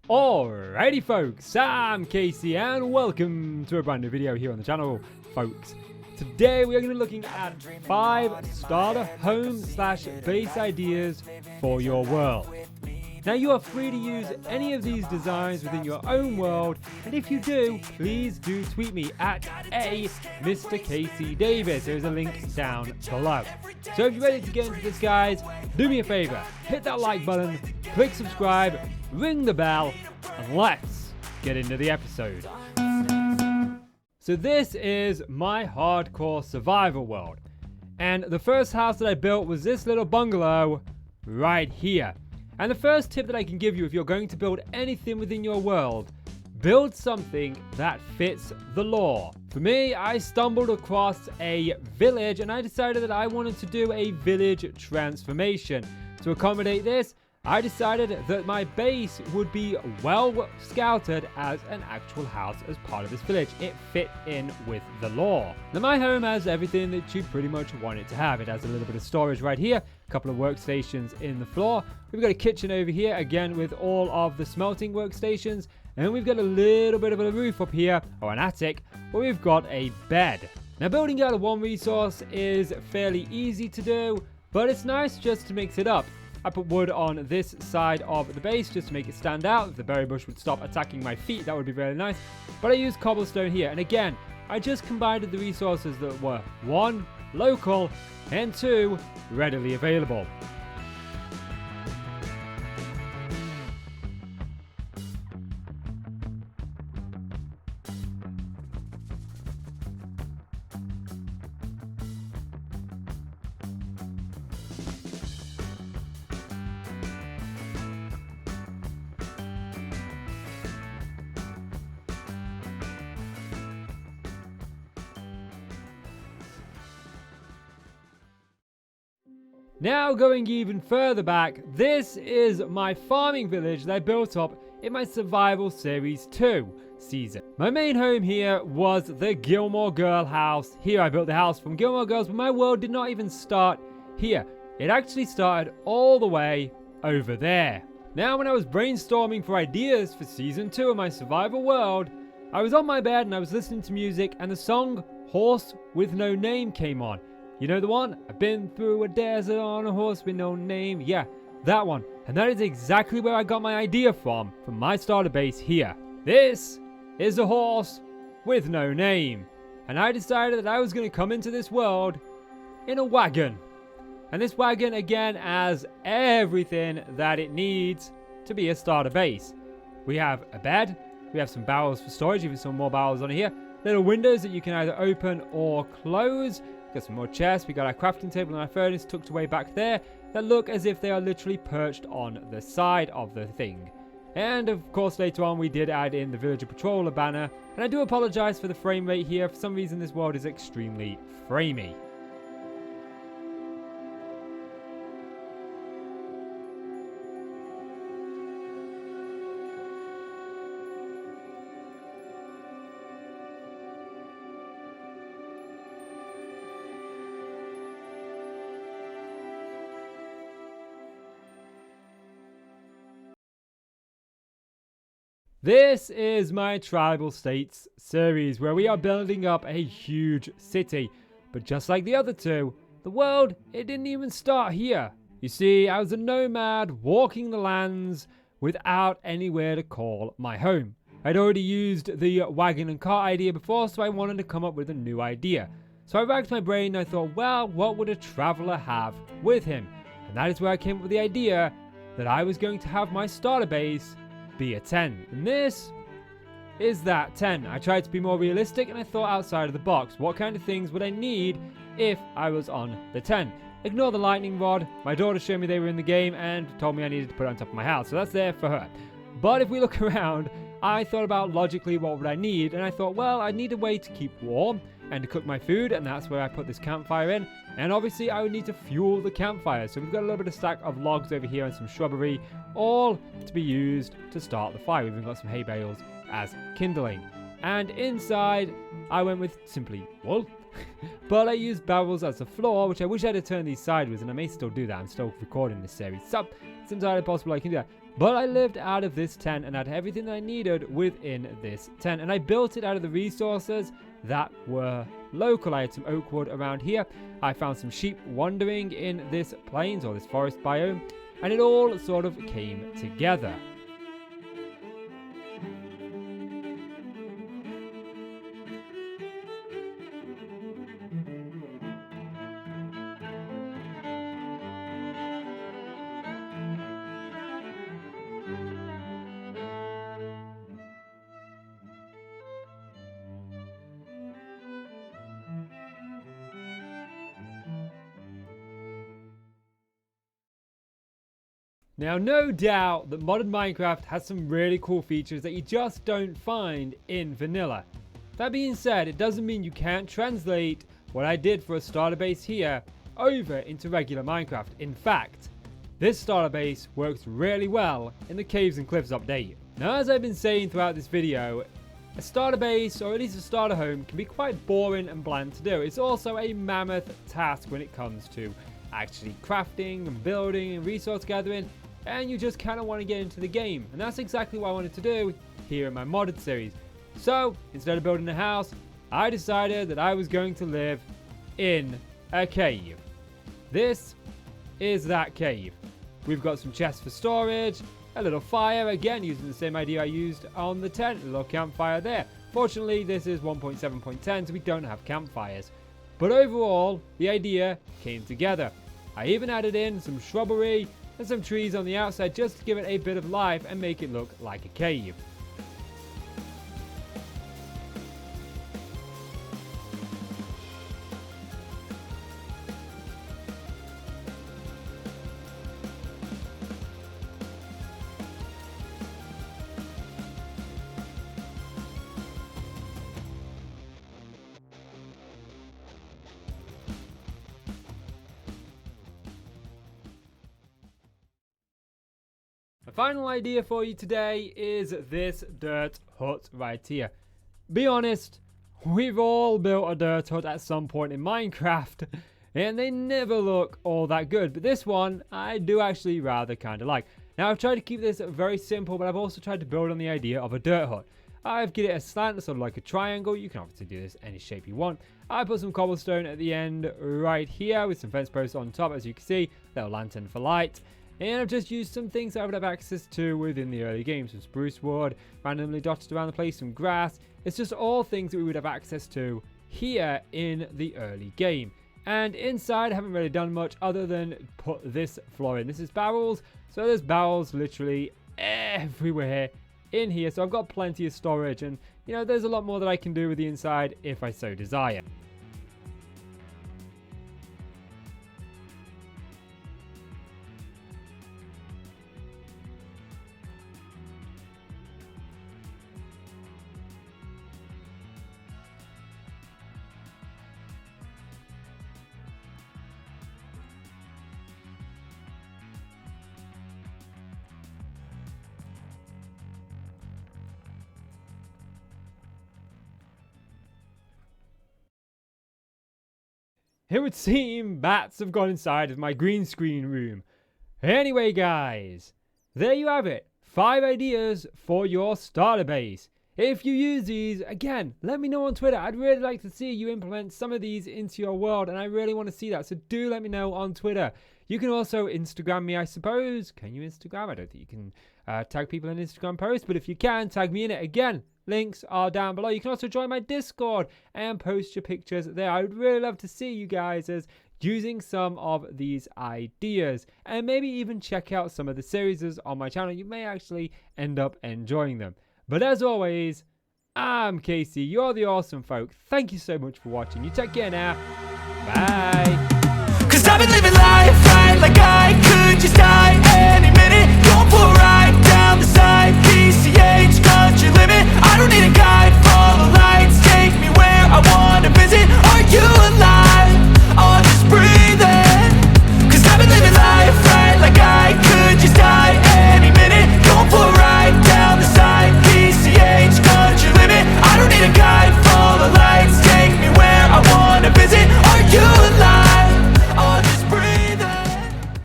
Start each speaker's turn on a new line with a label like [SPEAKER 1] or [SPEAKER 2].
[SPEAKER 1] Alrighty folks, I'm Casey and welcome to a brand new video here on the channel, folks. Today we are going to be looking at 5 starter home / base ideas for your world. Now you are free to use any of these designs within your own world, and if you do, please do tweet me at Mr. Casey Davis. There's a link down below. So if you're ready to get into this, guys, do me a favor, hit that like button, click subscribe, ring the bell, and let's get into the episode. So this is my hardcore survival world, and the first house that I built was this little bungalow right here. And the first tip that I can give you if you're going to build anything within your world, build something that fits the lore. For me, I stumbled across a village and I decided that I wanted to do a village transformation. To accommodate this, I decided that my base would be well scouted as an actual house as part of this village. It fit in with the lore. Now my home has everything that you pretty much want it to have. It has a little bit of storage right here, a couple of workstations in the floor. We've got a kitchen over here, again with all of the smelting workstations. And we've got a little bit of a roof up here, or an attic, where we've got a bed. Now building out of one resource is fairly easy to do, but it's nice just to mix it up. I put wood on this side of the base just to make it stand out. If the berry bush would stop attacking my feet, that would be really nice. But I used cobblestone here. And again, I just combined the resources that were 1, local, and 2, readily available. Now going even further back, this is my farming village that I built up in my Survival Series 2 season. My main home here was the Gilmore Girl house. Here I built the house from Gilmore Girls, but my world did not even start here. It actually started all the way over there. Now when I was brainstorming for ideas for season 2 of my survival world, I was on my bed and I was listening to music and the song Horse with No Name came on. You know the one? I've been through a desert on a horse with no name. Yeah, that one. And that is exactly where I got my idea from my starter base here. This is a horse with no name. And I decided that I was going to come into this world in a wagon. And this wagon, again, has everything that it needs to be a starter base. We have a bed. We have some barrels for storage, even some more barrels on here. Little windows that you can either open or close. Got some more chests. We got our crafting table and our furnace tucked away back there that look as if they are literally perched on the side of the thing. And of course later on we did add in the villager patroller banner, and I do apologize for the frame rate here. For some reason this world is extremely framey. This is my Tribal States series, where we are building up a huge city. But just like the other two, the world, it didn't even start here. You see, I was a nomad walking the lands without anywhere to call my home. I'd already used the wagon and cart idea before, so I wanted to come up with a new idea. So I racked my brain and I thought, well, what would a traveler have with him? And that is where I came up with the idea that I was going to have my starter base be a 10. And this is that 10. I tried to be more realistic and I thought outside of the box. What kind of things would I need if I was on the 10? Ignore the lightning rod. My daughter showed me they were in the game and told me I needed to put it on top of my house. So that's there for her. But if we look around, I thought about logically what would I need, and I thought, well, I need a way to keep warm and to cook my food, and that's where I put this campfire in. And obviously I would need to fuel the campfire. So we've got a little bit of stack of logs over here and some shrubbery, all to be used to start the fire. We've even got some hay bales as kindling. And inside, I went with simply wool. But I used barrels as the floor, which I wish I had turned these sideways, and I may still do that. I'm still recording this series, so it's entirely possible I can do that. But I lived out of this tent and had everything that I needed within this tent. And I built it out of the resources that were local. I had some oak wood around here. I found some sheep wandering in this plains or this forest biome. And it all sort of came together. Now, no doubt that modern Minecraft has some really cool features that you just don't find in vanilla. That being said, it doesn't mean you can't translate what I did for a starter base here over into regular Minecraft. In fact, this starter base works really well in the Caves and Cliffs update. Now, as I've been saying throughout this video, a starter base, or at least a starter home, can be quite boring and bland to do. It's also a mammoth task when it comes to actually crafting and building and resource gathering, and you just kind of want to get into the game. And that's exactly what I wanted to do here in my modded series. So, instead of building a house, I decided that I was going to live in a cave. This is that cave. We've got some chests for storage, a little fire, again using the same idea I used on the tent, a little campfire there. Fortunately, this is 1.7.10, so we don't have campfires. But overall, the idea came together. I even added in some shrubbery and some trees on the outside just to give it a bit of life and make it look like a cave. The final idea for you today is this dirt hut right here. Be honest, we've all built a dirt hut at some point in Minecraft, and they never look all that good. But this one, I do actually rather kind of like. Now, I've tried to keep this very simple, but I've also tried to build on the idea of a dirt hut. I've given it a slant, sort of like a triangle. You can obviously do this any shape you want. I put some cobblestone at the end right here with some fence posts on top, as you can see. Little lantern for light. And I've just used some things I would have access to within the early game. Some spruce wood, randomly dotted around the place, some grass. It's just all things that we would have access to here in the early game. And inside, I haven't really done much other than put this floor in. This is barrels, so there's barrels literally everywhere in here. So I've got plenty of storage, and you know, there's a lot more that I can do with the inside if I so desire. It would seem bats have gone inside of my green screen room. Anyway, guys, there you have it. 5 ideas for your starter base. If you use these, again, let me know on Twitter. I'd really like to see you implement some of these into your world, and I really want to see that. So do let me know on Twitter. You can also Instagram me, I suppose. Can you Instagram? I don't think you can tag people in Instagram posts, but if you can, tag me in it. Again, links are down below. You can also join my Discord and post your pictures there. I would really love to see you guys as using some of these ideas, and maybe even check out some of the series on my channel. You may actually end up enjoying them. But as always, I'm Casey. You're the awesome folk. Thank you so much for watching. You take care now. Bye. 'Cause I've been living life right like I could just die.